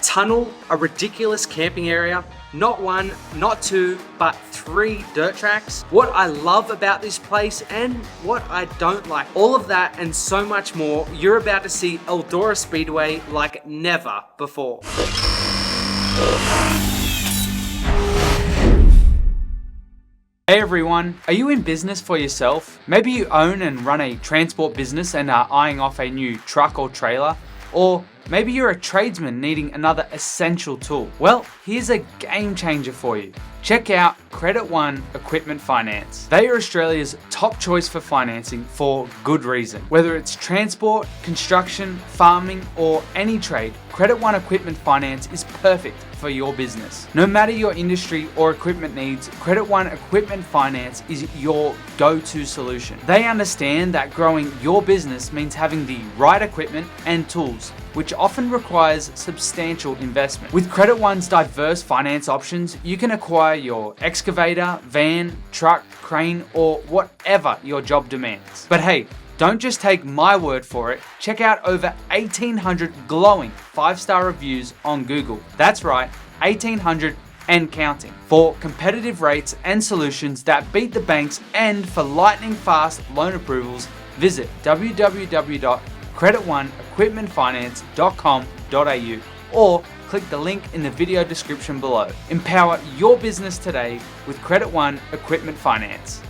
tunnel, a ridiculous camping area, not one, not two, but 3 dirt tracks, what I love about this place and what I don't like. All of that and so much more, you're about to see Eldora Speedway like never before. Hey everyone, are you in business for yourself? Maybe you own and run a transport business and are eyeing off a new truck or trailer, or maybe you're a tradesman needing another essential tool. Well, here's a game changer for you. Check out Credit One Equipment Finance. They are Australia's top choice for financing for good reason. Whether it's transport, construction, farming, or any trade, Credit One Equipment Finance is perfect for your business. No matter your industry or equipment needs, Credit One Equipment Finance is your go-to solution. They understand that growing your business means having the right equipment and tools, which often requires substantial investment. With Credit One's diverse finance options, you can acquire your excavator, van, truck, crane, or whatever your job demands. But hey, don't just take my word for it. Check out over 1,800 glowing 5-star reviews on Google. That's right, 1,800 and counting. For competitive rates and solutions that beat the banks, and for lightning fast loan approvals, visit www.creditoneequipmentfinance.com.au or click the link in the video description below. Empower your business today with Credit One Equipment Finance.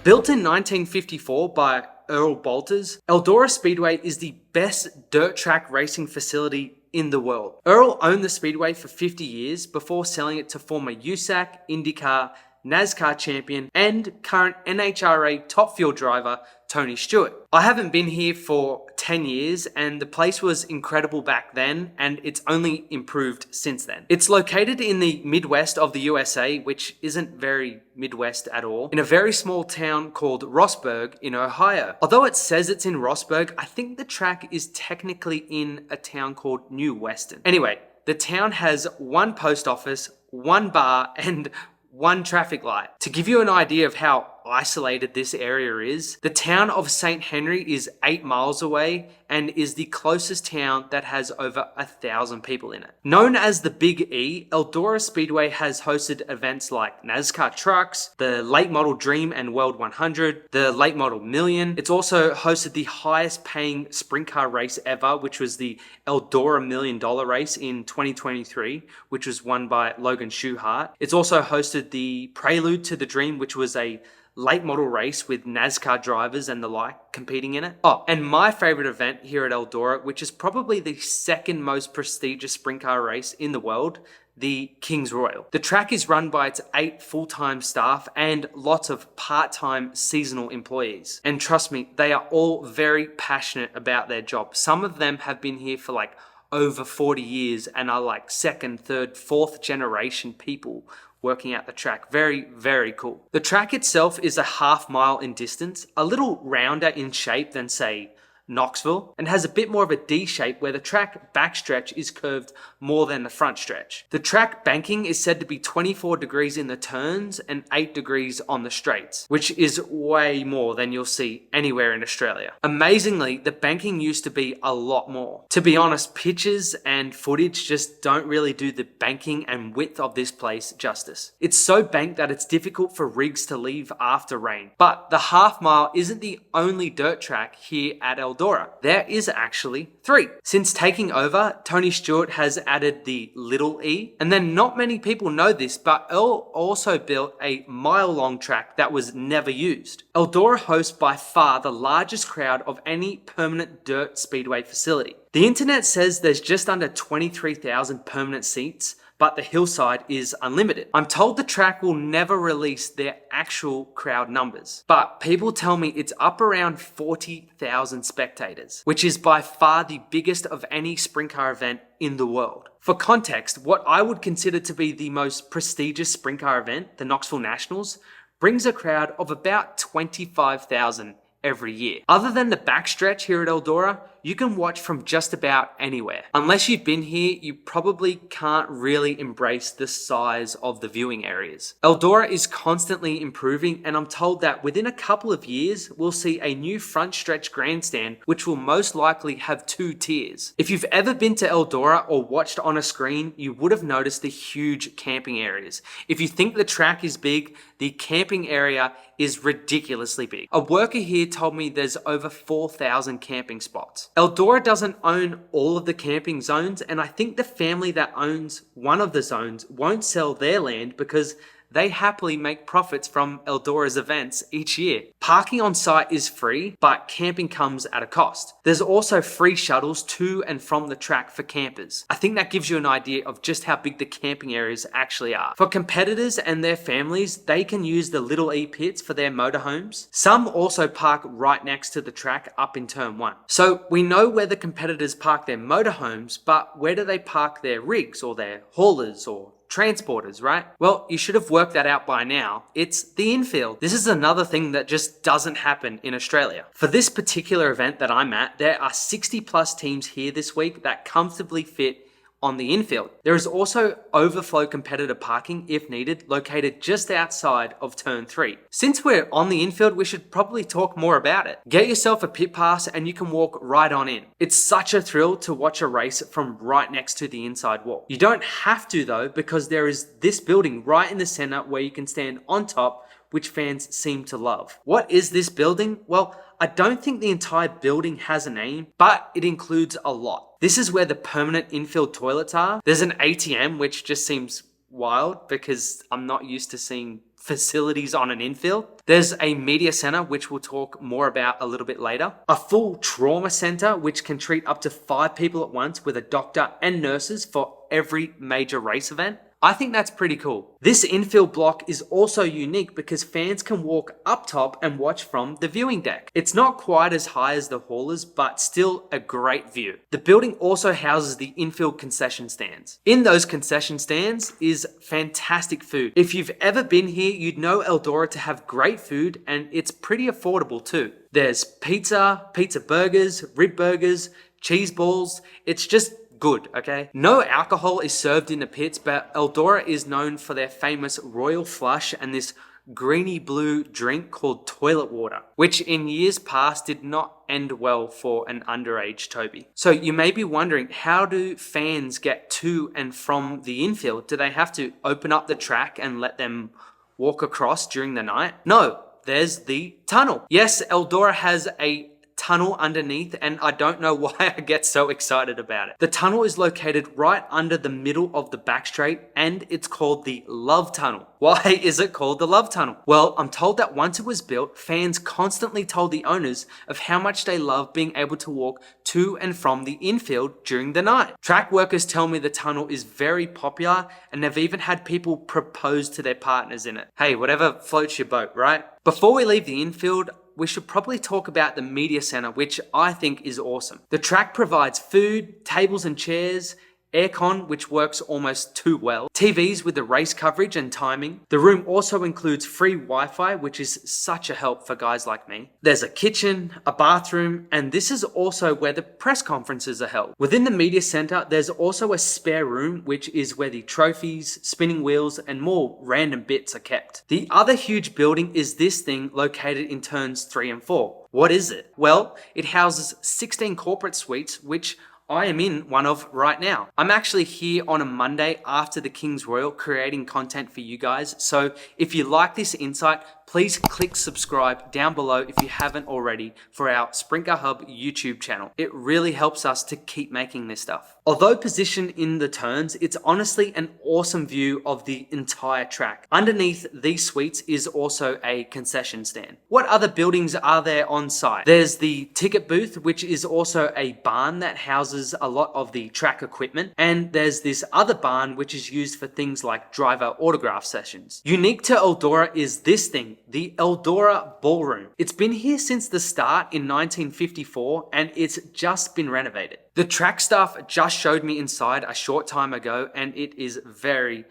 Built in 1954 by Earl Bolters, Eldora Speedway is the best dirt track racing facility in the world. Earl owned the speedway for 50 years before selling it to former USAC, IndyCar, NASCAR champion, and current NHRA Top Fuel driver Tony Stewart. I haven't been here for 10 years and the place was incredible back then and it's only improved since then. It's located in the Midwest of the USA, which isn't very Midwest at all, in a very small town called Rossburg in Ohio. Although it says it's in Rossburg, I think the track is technically in a town called New Weston. Anyway, the town has 1 post office, 1 bar, and 1 traffic light. To give you an idea of how isolated this area is, the town of St. Henry is 8 miles away and is the closest town that has over 1,000 people in it. Known as the Big E, Eldora Speedway has hosted events like NASCAR Trucks, the Late Model Dream and World 100, the Late Model Million. It's also hosted the highest paying sprint car race ever, which was the Eldora $1 Million race in 2023, which was won by Logan Schuchart. It's also hosted the Prelude to the Dream, which was a late model race with NASCAR drivers and the like competing in it. Oh, and my favorite event here at Eldora, which is probably the 2nd most prestigious sprint car race in the world, the Kings Royal. The track is run by its 8 full-time staff and lots of part-time seasonal employees. And trust me, they are all very passionate about their job. Some of them have been here for like over 40 years and are like 2nd, 3rd, 4th generation people working at the track. Very, very cool. The track itself is a half-mile in distance, a little rounder in shape than, say, Knoxville, and has a bit more of a D shape where the track backstretch is curved more than the front stretch. The track banking is said to be 24 degrees in the turns and 8 degrees on the straights, which is way more than you'll see anywhere in Australia. Amazingly, the banking used to be a lot more. To be honest, pictures and footage just don't really do the banking and width of this place justice. It's so banked that it's difficult for rigs to leave after rain. But the half mile isn't the only dirt track here at Eldora. There is actually 3. Since taking over, Tony Stewart has added the Little E, and then not many people know this, but Earl also built a mile-long track that was never used. Eldora hosts by far the largest crowd of any permanent dirt speedway facility. The internet says there's just under 23,000 permanent seats, but the hillside is unlimited. I'm told the track will never release their actual crowd numbers, but people tell me it's up around 40,000 spectators, which is by far the biggest of any sprint car event in the world. For context, what I would consider to be the most prestigious sprint car event, the Knoxville Nationals, brings a crowd of about 25,000 every year. Other than the backstretch here at Eldora, you can watch from just about anywhere. Unless you've been here, you probably can't really embrace the size of the viewing areas. Eldora is constantly improving, and I'm told that within a couple of years, we'll see a new front stretch grandstand, which will most likely have 2 tiers. If you've ever been to Eldora or watched on a screen, you would have noticed the huge camping areas. If you think the track is big, the camping area is ridiculously big. A worker here told me there's over 4,000 camping spots. Eldora doesn't own all of the camping zones, and I think the family that owns one of the zones won't sell their land because they happily make profits from Eldora's events each year. Parking on site is free, but camping comes at a cost. There's also free shuttles to and from the track for campers. I think that gives you an idea of just how big the camping areas actually are. For competitors and their families, they can use the Little E pits for their motorhomes. Some also park right next to the track up in turn 1. So we know where the competitors park their motorhomes, but where do they park their rigs or their haulers or transporters, right? Well, you should have worked that out by now. It's the Infield. This is another thing that just doesn't happen in Australia. For this particular event that I'm at, there are 60 plus teams here this week that comfortably fit on the Infield. There is also overflow competitor parking, if needed, located just outside of turn 3. Since we're on the Infield, we should probably talk more about it. Get yourself a pit pass and you can walk right on in. It's such a thrill to watch a race from right next to the inside wall. You don't have to though, because there is this building right in the center where you can stand on top, which fans seem to love. What is this building? Well, I don't think the entire building has a name, but it includes a lot. This is where the permanent infield toilets are. There's an ATM, which just seems wild because I'm not used to seeing facilities on an infield. There's a media center, which we'll talk more about a little bit later. A full trauma center, which can treat up to 5 people at once with a doctor and nurses for every major race event. I think that's pretty cool. This infield block is also unique because fans can walk up top and watch from the viewing deck. It's not quite as high as the haulers, but still a great view. The building also houses the infield concession stands. In those concession stands is fantastic food. If you've ever been here, you'd know Eldora to have great food, and it's pretty affordable too. There's pizza burgers, rib burgers, cheese balls. It's just good, okay? No alcohol is served in the pits, but Eldora is known for their famous Royal Flush and this greeny blue drink called toilet water, which in years past did not end well for an underage Toby. So you may be wondering, how do fans get to and from the infield? Do they have to open up the track and let them walk across during the night? No, there's the tunnel. Yes, Eldora has a tunnel underneath, and I don't know why I get so excited about it. The tunnel is located right under the middle of the back straight, and it's called the Love Tunnel. Why is it called the Love Tunnel? Well, I'm told that once it was built, fans constantly told the owners of how much they love being able to walk to and from the infield during the night. Track workers tell me the tunnel is very popular, and they've even had people propose to their partners in it. Hey, whatever floats your boat, right? Before we leave the infield, we should probably talk about the media center, which I think is awesome. The track provides food, tables and chairs, aircon, which works almost too well, TVs with the race coverage and timing. The room also includes free Wi-Fi, which is such a help for guys like me. There's a kitchen, a bathroom, and this is also where the press conferences are held. Within the media center, there's also a spare room, which is where the trophies, spinning wheels, and more random bits are kept. The other huge building is this thing located in turns 3 and 4. What is it? Well, it houses 16 corporate suites, which I am in one of right now. I'm actually here on a Monday after the King's Royal creating content for you guys. So if you like this insight, please click subscribe down below if you haven't already for our Sprinter Hub YouTube channel. It really helps us to keep making this stuff. Although positioned in the turns, it's honestly an awesome view of the entire track. Underneath these suites is also a concession stand. What other buildings are there on site? There's the ticket booth, which is also a barn that houses a lot of the track equipment. And there's this other barn, which is used for things like driver autograph sessions. Unique to Eldora is this thing, the Eldora Ballroom. It's been here since the start in 1954, and it's just been renovated. The track staff just showed me inside a short time ago, and it is very,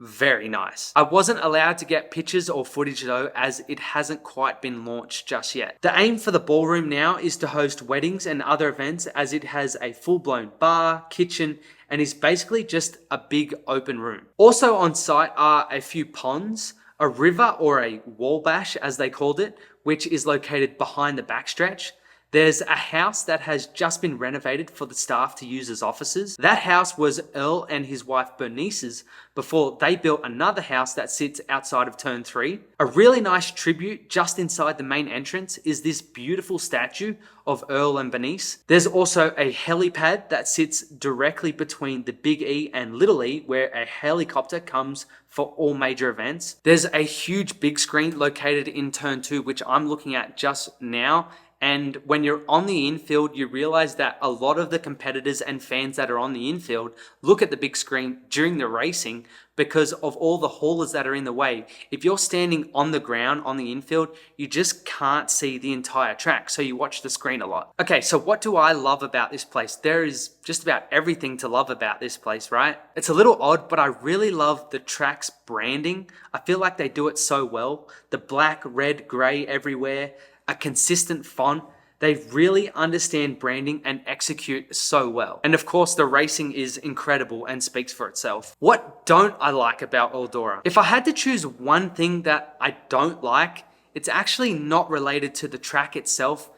very nice. I wasn't allowed to get pictures or footage though, as it hasn't quite been launched just yet. The aim for the ballroom now is to host weddings and other events, as it has a full-blown bar, kitchen, and is basically just a big open room. Also on site are a few ponds, a river, or a wabash as they called it, which is located behind the backstretch. There's a house that has just been renovated for the staff to use as offices. That house was Earl and his wife Bernice's before they built another house that sits outside of Turn 3. A really nice tribute just inside the main entrance is this beautiful statue of Earl and Bernice. There's also a helipad that sits directly between the Big E and Little E, where a helicopter comes for all major events. There's a huge big screen located in Turn 2, which I'm looking at just now. And when you're on the infield, you realize that a lot of the competitors and fans that are on the infield look at the big screen during the racing because of all the haulers that are in the way. If you're standing on the ground on the infield, you just can't see the entire track, so you watch the screen a lot. Okay, so what do I love about this place? There is just about everything to love about this place, right? It's a little odd, but I really love the track's branding. I feel like they do it so well. The black, red, gray everywhere, a consistent font. They really understand branding and execute so well. And of course, the racing is incredible and speaks for itself. What don't I like about Eldora? If I had to choose one thing that I don't like, it's actually not related to the track itself,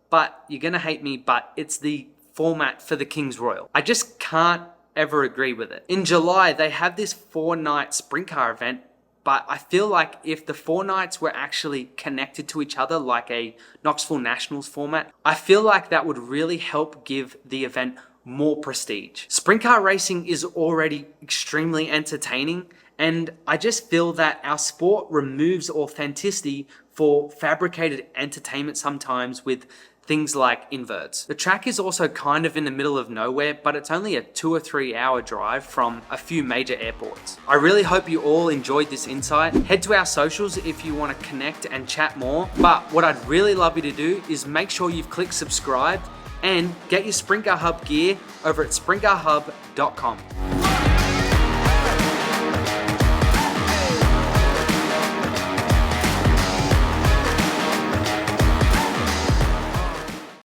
but you're gonna hate me, but it's the format for the King's Royal. I just can't ever agree with it. In July, they have this 4-night sprint car event, but I feel like if the 4 nights were actually connected to each other like a Knoxville Nationals format, I feel like that would really help give the event more prestige. Sprint car racing is already extremely entertaining, and I just feel that our sport removes authenticity for fabricated entertainment sometimes with things like inverts. The track is also kind of in the middle of nowhere, but it's only a 2 or 3 hour drive from a few major airports. I really hope you all enjoyed this insight. Head to our socials if you want to connect and chat more, but what I'd really love you to do is make sure you've clicked subscribe and get your Sprint Car Hub gear over at sprintcarhub.com.